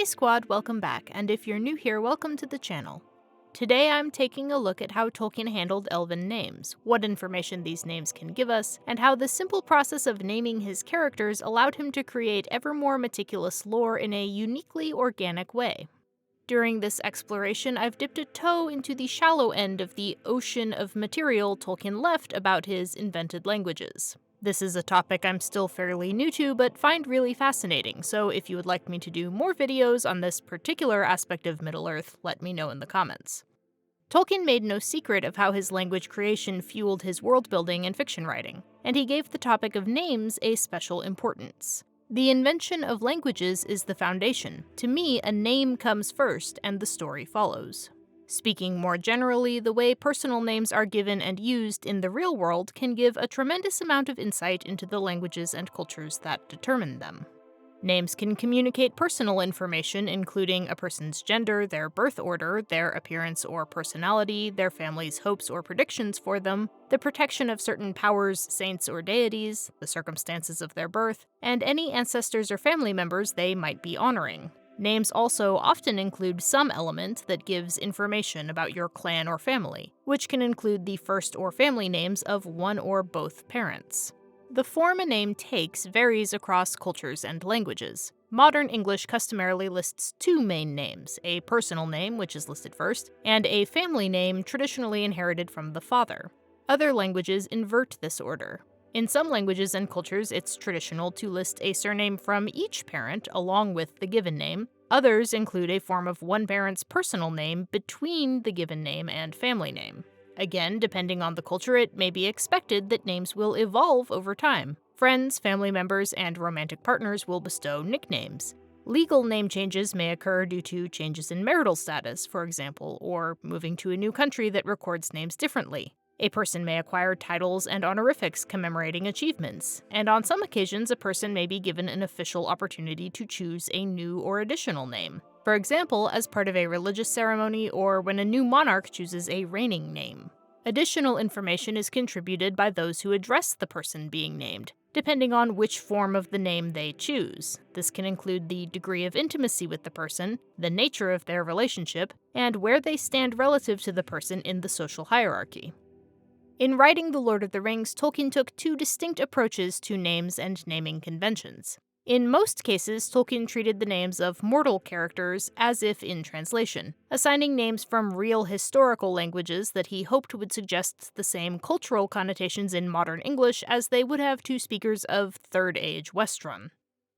Hey squad, welcome back, and if you're new here, welcome to the channel. Today I'm taking a look at how Tolkien handled Elven names, what information these names can give us, and how the simple process of naming his characters allowed him to create ever more meticulous lore in a uniquely organic way. During this exploration, I've dipped a toe into the shallow end of the ocean of material Tolkien left about his invented languages. This is a topic I'm still fairly new to, but find really fascinating, so if you would like me to do more videos on this particular aspect of Middle-earth, let me know in the comments. Tolkien made no secret of how his language creation fueled his world-building and fiction writing, and he gave the topic of names a special importance. The invention of languages is the foundation. To me, a name comes first, and the story follows. Speaking more generally, the way personal names are given and used in the real world can give a tremendous amount of insight into the languages and cultures that determine them. Names can communicate personal information, including a person's gender, their birth order, their appearance or personality, their family's hopes or predictions for them, the protection of certain powers, saints, or deities, the circumstances of their birth, and any ancestors or family members they might be honoring. Names also often include some element that gives information about your clan or family, which can include the first or family names of one or both parents. The form a name takes varies across cultures and languages. Modern English customarily lists two main names, a personal name, which is listed first, and a family name traditionally inherited from the father. Other languages invert this order. In some languages and cultures, it's traditional to list a surname from each parent along with the given name. Others include a form of one parent's personal name between the given name and family name. Again, depending on the culture, it may be expected that names will evolve over time. Friends, family members, and romantic partners will bestow nicknames. Legal name changes may occur due to changes in marital status, for example, or moving to a new country that records names differently. A person may acquire titles and honorifics commemorating achievements, and on some occasions a person may be given an official opportunity to choose a new or additional name. For example, as part of a religious ceremony or when a new monarch chooses a reigning name. Additional information is contributed by those who address the person being named, depending on which form of the name they choose. This can include the degree of intimacy with the person, the nature of their relationship, and where they stand relative to the person in the social hierarchy. In writing The Lord of the Rings, Tolkien took two distinct approaches to names and naming conventions. In most cases, Tolkien treated the names of mortal characters as if in translation, assigning names from real historical languages that he hoped would suggest the same cultural connotations in modern English as they would have to speakers of Third Age Westruun.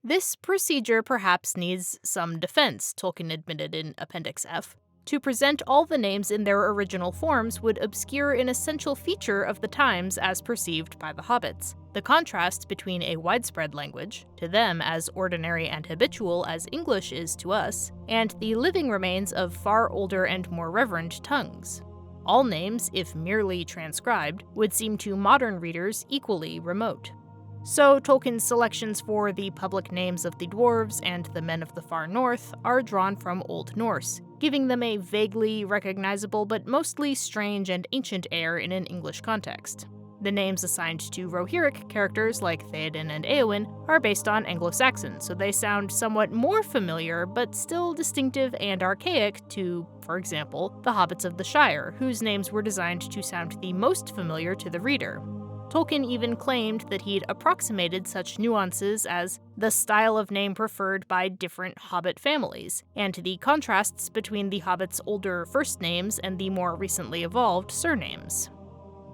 This procedure perhaps needs some defense, Tolkien admitted in Appendix F. To present all the names in their original forms would obscure an essential feature of the times as perceived by the hobbits: the contrast between a widespread language, to them as ordinary and habitual as English is to us, and the living remains of far older and more reverent tongues. All names, if merely transcribed, would seem to modern readers equally remote. So Tolkien's selections for the public names of the dwarves and the men of the far north are drawn from Old Norse, giving them a vaguely recognizable but mostly strange and ancient air in an English context. The names assigned to Rohirric characters like Theoden and Éowyn are based on Anglo-Saxon, so they sound somewhat more familiar but still distinctive and archaic to, for example, the Hobbits of the Shire, whose names were designed to sound the most familiar to the reader. Tolkien even claimed that he'd approximated such nuances as the style of name preferred by different Hobbit families, and the contrasts between the Hobbits' older first names and the more recently evolved surnames.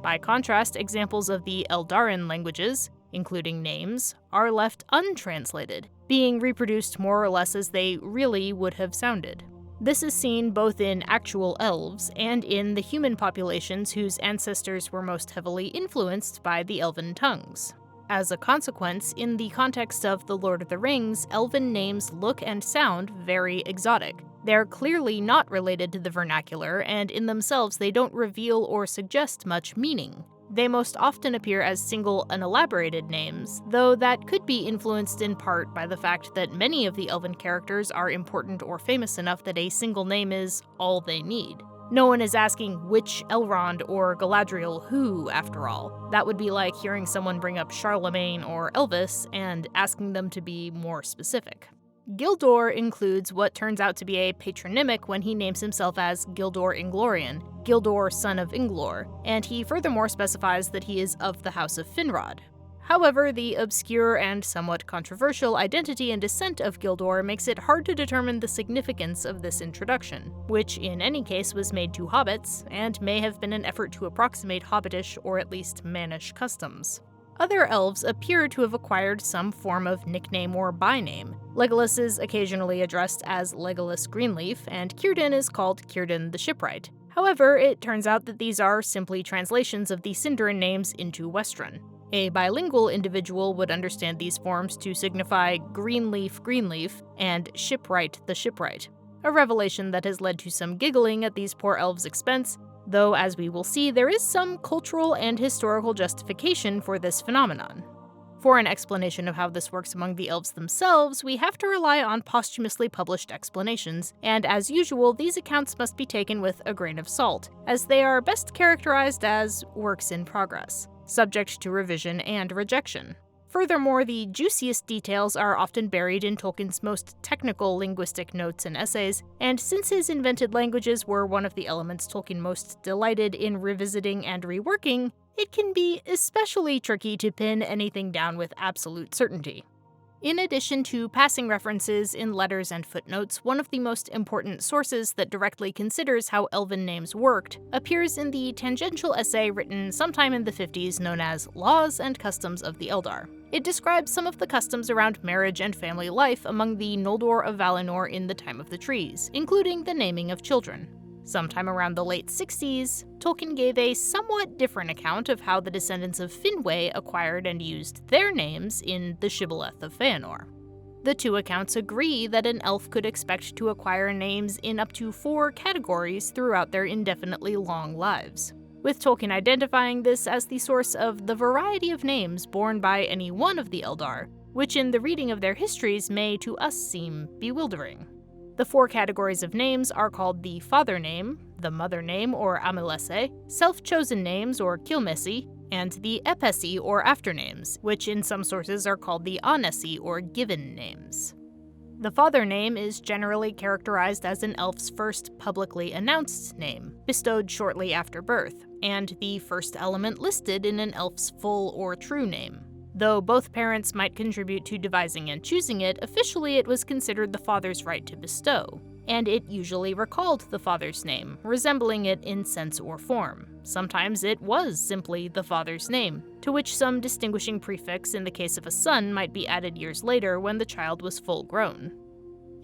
By contrast, examples of the Eldarin languages, including names, are left untranslated, being reproduced more or less as they really would have sounded. This is seen both in actual elves and in the human populations whose ancestors were most heavily influenced by the Elven tongues. As a consequence, in the context of The Lord of the Rings, Elven names look and sound very exotic. They're clearly not related to the vernacular, and in themselves they don't reveal or suggest much meaning. They most often appear as single, unelaborated names, though that could be influenced in part by the fact that many of the Elven characters are important or famous enough that a single name is all they need. No one is asking which Elrond or Galadriel who, after all. That would be like hearing someone bring up Charlemagne or Elvis and asking them to be more specific. Gildor includes what turns out to be a patronymic when he names himself as Gildor Inglorian, Gildor son of Inglor, and he furthermore specifies that he is of the House of Finrod. However, the obscure and somewhat controversial identity and descent of Gildor makes it hard to determine the significance of this introduction, which in any case was made to hobbits, and may have been an effort to approximate hobbitish or at least mannish customs. Other elves appear to have acquired some form of nickname or byname. Legolas is occasionally addressed as Legolas Greenleaf, and Círdan is called Círdan the Shipwright. However, it turns out that these are simply translations of the Sindarin names into Westron. A bilingual individual would understand these forms to signify Greenleaf Greenleaf and Shipwright the Shipwright, a revelation that has led to some giggling at these poor elves' expense, though as we will see, there is some cultural and historical justification for this phenomenon. For an explanation of how this works among the elves themselves, we have to rely on posthumously published explanations, and as usual, these accounts must be taken with a grain of salt, as they are best characterized as works in progress, subject to revision and rejection. Furthermore, the juiciest details are often buried in Tolkien's most technical linguistic notes and essays, and since his invented languages were one of the elements Tolkien most delighted in revisiting and reworking, it can be especially tricky to pin anything down with absolute certainty. In addition to passing references in letters and footnotes, one of the most important sources that directly considers how Elven names worked appears in the tangential essay written sometime in the 50s known as Laws and Customs of the Eldar. It describes some of the customs around marriage and family life among the Noldor of Valinor in the Time of the Trees, including the naming of children. Sometime around the late 60s, Tolkien gave a somewhat different account of how the descendants of Finwe acquired and used their names in the Shibboleth of Feanor. The two accounts agree that an elf could expect to acquire names in up to 4 categories throughout their indefinitely long lives, with Tolkien identifying this as the source of the variety of names borne by any one of the Eldar, which in the reading of their histories may to us seem bewildering. The 4 categories of names are called the father name, the mother name or amilese, self-chosen names or kilmesi, and the epesi or afternames, which in some sources are called the anesi or given names. The father name is generally characterized as an elf's first publicly announced name, bestowed shortly after birth, and the first element listed in an elf's full or true name. Though both parents might contribute to devising and choosing it, officially it was considered the father's right to bestow, and it usually recalled the father's name, resembling it in sense or form. Sometimes it was simply the father's name, to which some distinguishing prefix in the case of a son might be added years later when the child was full grown.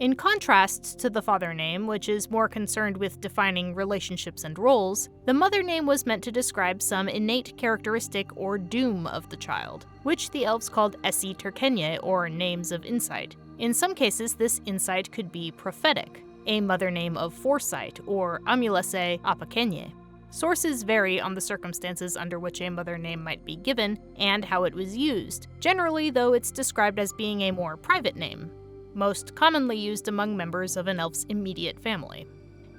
In contrast to the father name, which is more concerned with defining relationships and roles, the mother name was meant to describe some innate characteristic or doom of the child, which the elves called Esi Terkenye, or names of insight. In some cases, this insight could be prophetic, a mother name of foresight, or Amulese Apakenye. Sources vary on the circumstances under which a mother name might be given and how it was used, generally though it's described as being a more private name, most commonly used among members of an elf's immediate family.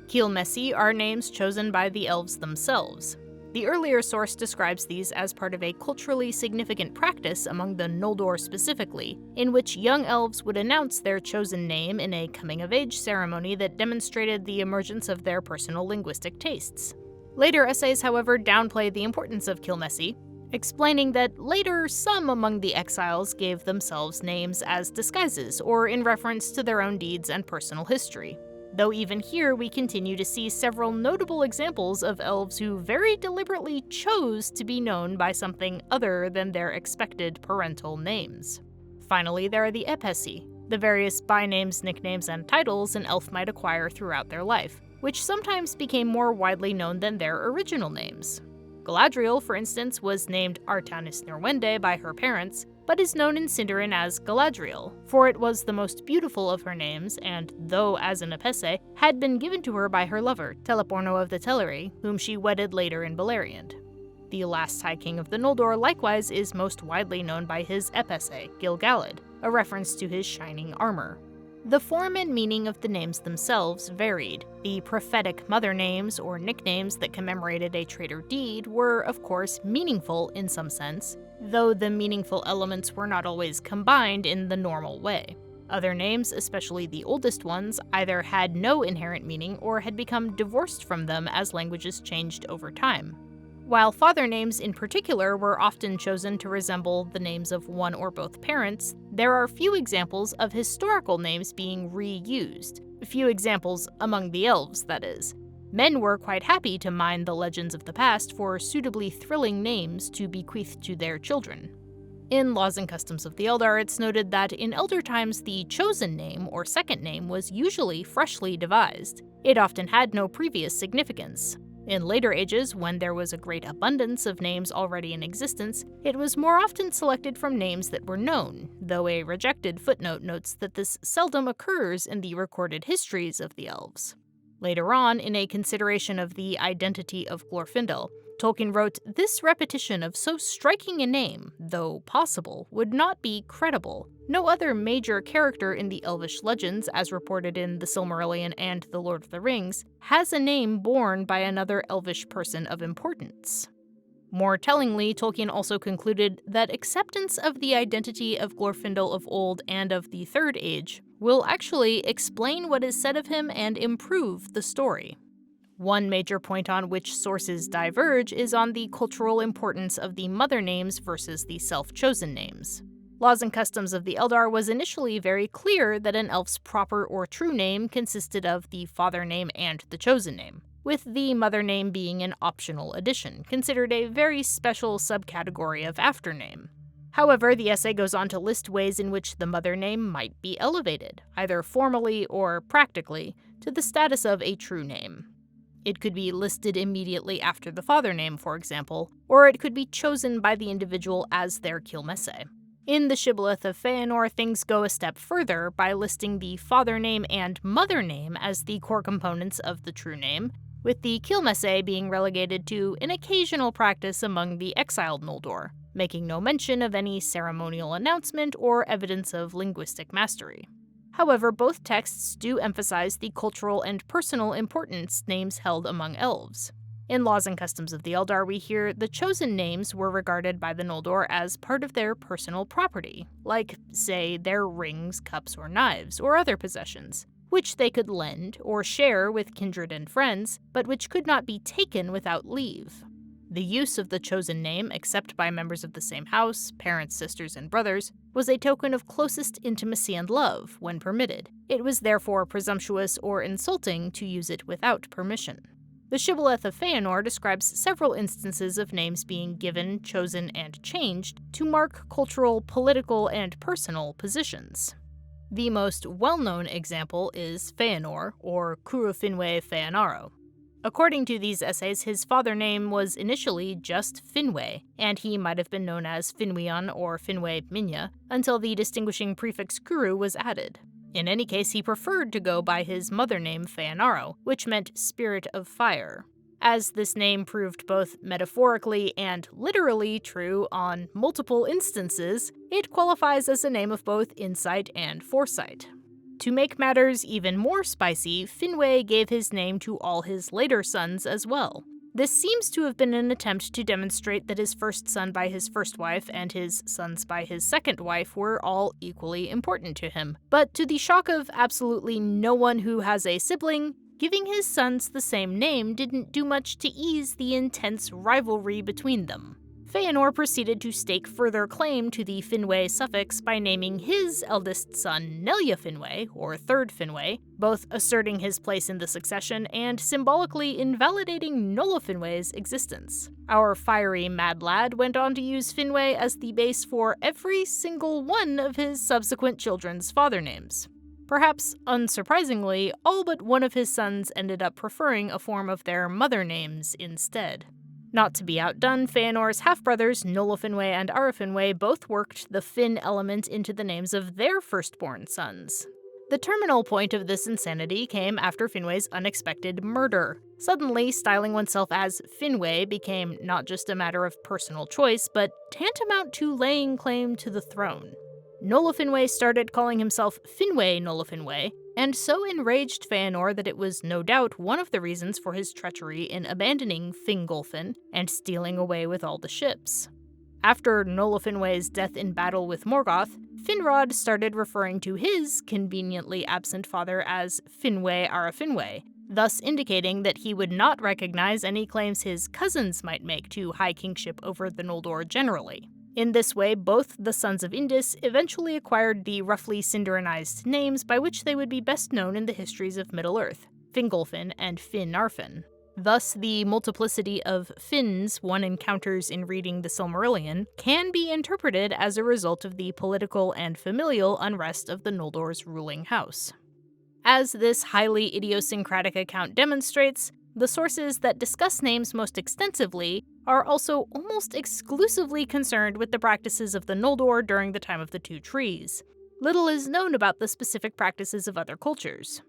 Kilmesi are names chosen by the elves themselves. The earlier source describes these as part of a culturally significant practice among the Noldor specifically, in which young elves would announce their chosen name in a coming-of-age ceremony that demonstrated the emergence of their personal linguistic tastes. Later essays, however, downplay the importance of Kilmesi, explaining that later some among the exiles gave themselves names as disguises or in reference to their own deeds and personal history. Though even here we continue to see several notable examples of elves who very deliberately chose to be known by something other than their expected parental names. Finally, there are the epesi, the various bynames, nicknames, and titles an elf might acquire throughout their life, which sometimes became more widely known than their original names. Galadriel, for instance, was named Artanis Nerwende by her parents, but is known in Sindarin as Galadriel, for it was the most beautiful of her names and, though as an epese, had been given to her by her lover, Teleporno of the Teleri, whom she wedded later in Beleriand. The last High King of the Noldor likewise is most widely known by his epese, Gil-galad, a reference to his shining armor. The form and meaning of the names themselves varied. The prophetic mother names or nicknames that commemorated a trait or deed were, of course, meaningful in some sense, though the meaningful elements were not always combined in the normal way. Other names, especially the oldest ones, either had no inherent meaning or had become divorced from them as languages changed over time. While father names in particular were often chosen to resemble the names of one or both parents, there are few examples of historical names being reused. Few examples among the elves, that is. Men were quite happy to mine the legends of the past for suitably thrilling names to bequeath to their children. In Laws and Customs of the Eldar, it's noted that in Elder times the chosen name, or second name, was usually freshly devised. It often had no previous significance. In later ages, when there was a great abundance of names already in existence, it was more often selected from names that were known, though a rejected footnote notes that this seldom occurs in the recorded histories of the elves. Later on, in a consideration of the identity of Glorfindel, Tolkien wrote, "This repetition of so striking a name, though possible, would not be credible. No other major character in the Elvish legends, as reported in The Silmarillion and The Lord of the Rings, has a name borne by another Elvish person of importance." More tellingly, Tolkien also concluded that acceptance of the identity of Glorfindel of old and of the Third Age will actually explain what is said of him and improve the story. One major point on which sources diverge is on the cultural importance of the mother names versus the self-chosen names. Laws and Customs of the Eldar was initially very clear that an elf's proper or true name consisted of the father name and the chosen name, with the mother name being an optional addition, considered a very special subcategory of aftername. However, the essay goes on to list ways in which the mother name might be elevated, either formally or practically, to the status of a true name. It could be listed immediately after the father name, for example, or it could be chosen by the individual as their Kilmesse. In the Shibboleth of Feanor, things go a step further by listing the father name and mother name as the core components of the true name, with the Kilmesse being relegated to an occasional practice among the exiled Noldor, making no mention of any ceremonial announcement or evidence of linguistic mastery. However, both texts do emphasize the cultural and personal importance names held among elves. In Laws and Customs of the Eldar, we hear the chosen names were regarded by the Noldor as part of their personal property, like, say, their rings, cups, or knives, or other possessions, which they could lend or share with kindred and friends, but which could not be taken without leave. The use of the chosen name, except by members of the same house, parents, sisters, and brothers, was a token of closest intimacy and love, when permitted. It was therefore presumptuous or insulting to use it without permission. The Shibboleth of Feanor describes several instances of names being given, chosen, and changed to mark cultural, political, and personal positions. The most well-known example is Feanor, or Finwe Feanaro. According to these essays, his father name was initially just Finwe, and he might have been known as Finweon or Finwe Minya until the distinguishing prefix Kuru was added. In any case, he preferred to go by his mother name Feanaro, which meant spirit of fire. As this name proved both metaphorically and literally true on multiple instances, it qualifies as a name of both insight and foresight. To make matters even more spicy, Finwe gave his name to all his later sons as well. This seems to have been an attempt to demonstrate that his first son by his first wife and his sons by his second wife were all equally important to him. But to the shock of absolutely no one who has a sibling, giving his sons the same name didn't do much to ease the intense rivalry between them. Feanor proceeded to stake further claim to the Finwe suffix by naming his eldest son Nelja Finwe, or Third Finwe, both asserting his place in the succession and symbolically invalidating Nolla Finwe's existence. Our fiery mad lad went on to use Finwe as the base for every single one of his subsequent children's father names. Perhaps unsurprisingly, all but one of his sons ended up preferring a form of their mother names instead. Not to be outdone, Feanor's half-brothers Nolla Finwe and Ara Finwe both worked the Fin element into the names of their firstborn sons. The terminal point of this insanity came after Finwe's unexpected murder. Suddenly, styling oneself as Finwe became not just a matter of personal choice, but tantamount to laying claim to the throne. Nolla Finwe started calling himself Finwe Nolla Finwe, and so enraged Feanor that it was no doubt one of the reasons for his treachery in abandoning Fingolfin and stealing away with all the ships. After Finwe's death in battle with Morgoth, Finrod started referring to his conveniently absent father as Finwe Ara Finwe, thus indicating that he would not recognize any claims his cousins might make to high kingship over the Noldor generally. In this way, both the sons of Indis eventually acquired the roughly Sindarinized names by which they would be best known in the histories of Middle-earth, Fingolfin and Finarfin. Thus, the multiplicity of Finns one encounters in reading the Silmarillion can be interpreted as a result of the political and familial unrest of the Noldor's ruling house. As this highly idiosyncratic account demonstrates, the sources that discuss names most extensively are also almost exclusively concerned with the practices of the Noldor during the time of the Two Trees. Little is known about the specific practices of other cultures.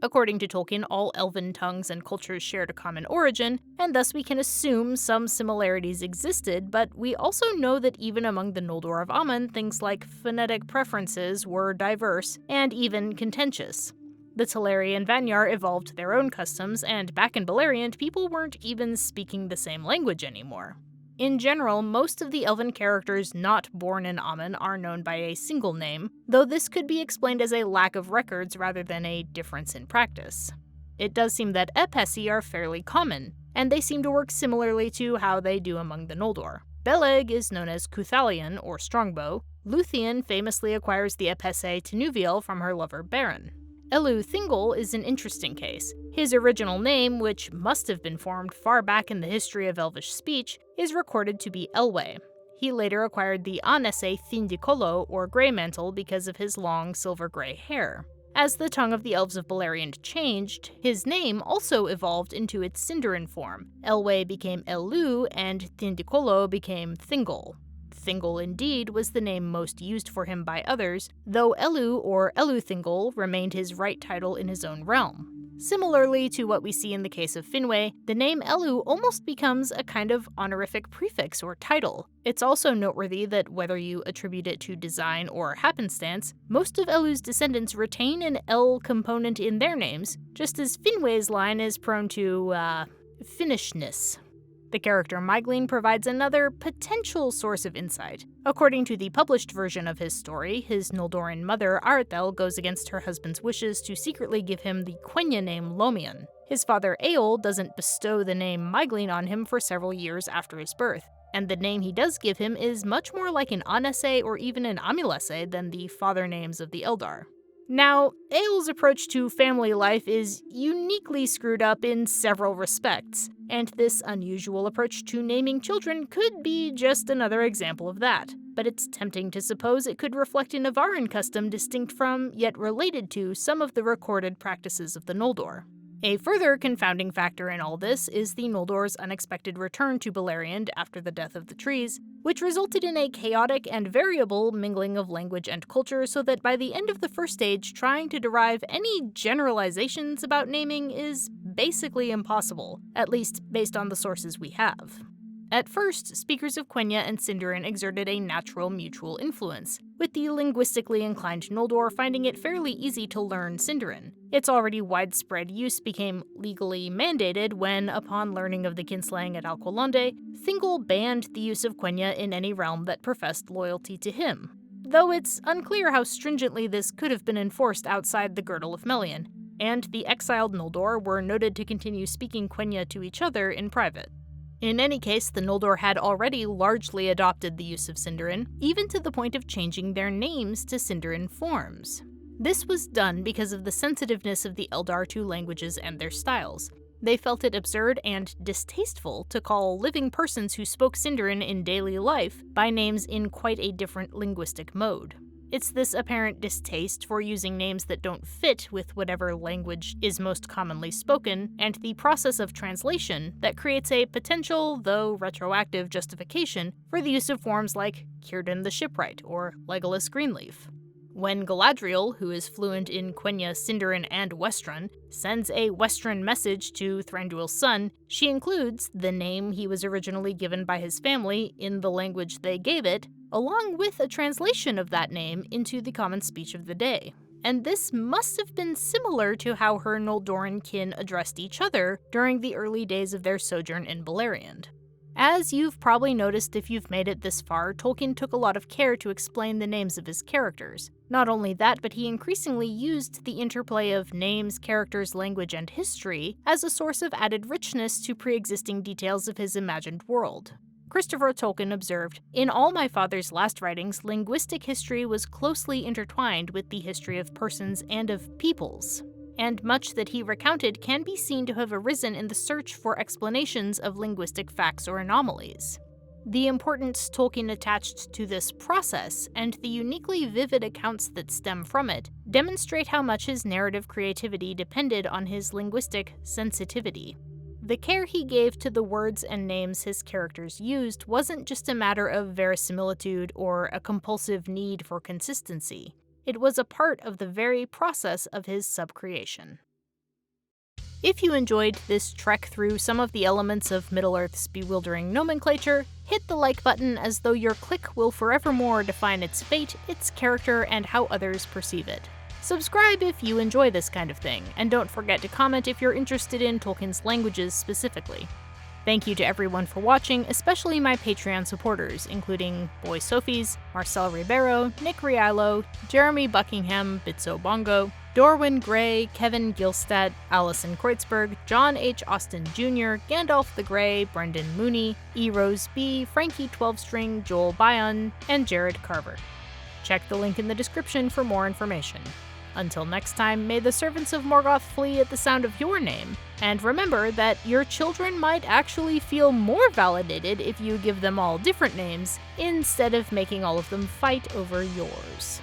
According to Tolkien, all Elven tongues and cultures shared a common origin, and thus we can assume some similarities existed, but we also know that even among the Noldor of Aman, things like phonetic preferences were diverse and even contentious. The Teleri and Vanyar evolved their own customs, and back in Beleriand, people weren't even speaking the same language anymore. In general, most of the Elven characters not born in Aman are known by a single name, though this could be explained as a lack of records rather than a difference in practice. It does seem that Epesi are fairly common, and they seem to work similarly to how they do among the Noldor. Beleg is known as Cuthalion, or Strongbow. Luthien famously acquires the Epese Tenuviel from her lover Beren. Elu Thingol is an interesting case. His original name, which must have been formed far back in the history of Elvish speech, is recorded to be Elwe. He later acquired the Anese Thindikolo, or Grey Mantle, because of his long silver-gray hair. As the tongue of the Elves of Beleriand changed, his name also evolved into its Sindarin form. Elwe became Elu, and Thindikolo became Thingol. Thingol indeed was the name most used for him by others, though Elu or Elu Thingol remained his right title in his own realm. Similarly to what we see in the case of Finwe, the name Elu almost becomes a kind of honorific prefix or title. It's also noteworthy that whether you attribute it to design or happenstance, most of Elu's descendants retain an El component in their names, just as Finwe's line is prone to, Finnishness. The character Maeglin provides another potential source of insight. According to the published version of his story, his Noldorin mother Arethel goes against her husband's wishes to secretly give him the Quenya name Lomian. His father Eol doesn't bestow the name Maeglin on him for several years after his birth, and the name he does give him is much more like an Anese or even an Amulese than the father names of the Eldar. Now, Eol's approach to family life is uniquely screwed up in several respects, and this unusual approach to naming children could be just another example of that. But it's tempting to suppose it could reflect an Avaran custom distinct from, yet related to, some of the recorded practices of the Noldor. A further confounding factor in all this is the Noldor's unexpected return to Beleriand after the death of the trees, which resulted in a chaotic and variable mingling of language and culture so that by the end of the First Age, trying to derive any generalizations about naming is basically impossible, at least based on the sources we have. At first, speakers of Quenya and Sindarin exerted a natural mutual influence, with the linguistically inclined Noldor finding it fairly easy to learn Sindarin. Its already widespread use became legally mandated when, upon learning of the kinslaying at Alqualonde, Thingol banned the use of Quenya in any realm that professed loyalty to him. Though it's unclear how stringently this could have been enforced outside the girdle of Melian, and the exiled Noldor were noted to continue speaking Quenya to each other in private. In any case, the Noldor had already largely adopted the use of Sindarin, even to the point of changing their names to Sindarin forms. This was done because of the sensitiveness of the Eldar to languages and their styles. They felt it absurd and distasteful to call living persons who spoke Sindarin in daily life by names in quite a different linguistic mode. It's this apparent distaste for using names that don't fit with whatever language is most commonly spoken, and the process of translation that creates a potential, though retroactive, justification for the use of forms like Círdan the Shipwright or Legolas Greenleaf. When Galadriel, who is fluent in Quenya, Sindarin, and Westron, sends a Westron message to Thranduil's son, she includes the name he was originally given by his family in the language they gave it, along with a translation of that name into the common speech of the day. And this must have been similar to how her Noldorin kin addressed each other during the early days of their sojourn in Beleriand. As you've probably noticed if you've made it this far, Tolkien took a lot of care to explain the names of his characters. Not only that, but he increasingly used the interplay of names, characters, language, and history as a source of added richness to pre-existing details of his imagined world. Christopher Tolkien observed, "In all my father's last writings, linguistic history was closely intertwined with the history of persons and of peoples, and much that he recounted can be seen to have arisen in the search for explanations of linguistic facts or anomalies." The importance Tolkien attached to this process, and the uniquely vivid accounts that stem from it, demonstrate how much his narrative creativity depended on his linguistic sensitivity. The care he gave to the words and names his characters used wasn't just a matter of verisimilitude or a compulsive need for consistency. It was a part of the very process of his subcreation. If you enjoyed this trek through some of the elements of Middle-earth's bewildering nomenclature, hit the like button, as though your click will forevermore define its fate, its character, and how others perceive it. Subscribe if you enjoy this kind of thing, and don't forget to comment if you're interested in Tolkien's languages specifically. Thank you to everyone for watching, especially my Patreon supporters, including Boy Sophies, Marcel Ribeiro, Nick Rialo, Jeremy Buckingham, Bitso Bongo, Dorwin Gray, Kevin Gilstad, Allison Kreutzberg, John H. Austin Jr., Gandalf the Grey, Brendan Mooney, E. Rose B., Frankie 12-String, Joel Bion, and Jared Carver. Check the link in the description for more information. Until next time, may the servants of Morgoth flee at the sound of your name, and remember that your children might actually feel more validated if you give them all different names, instead of making all of them fight over yours.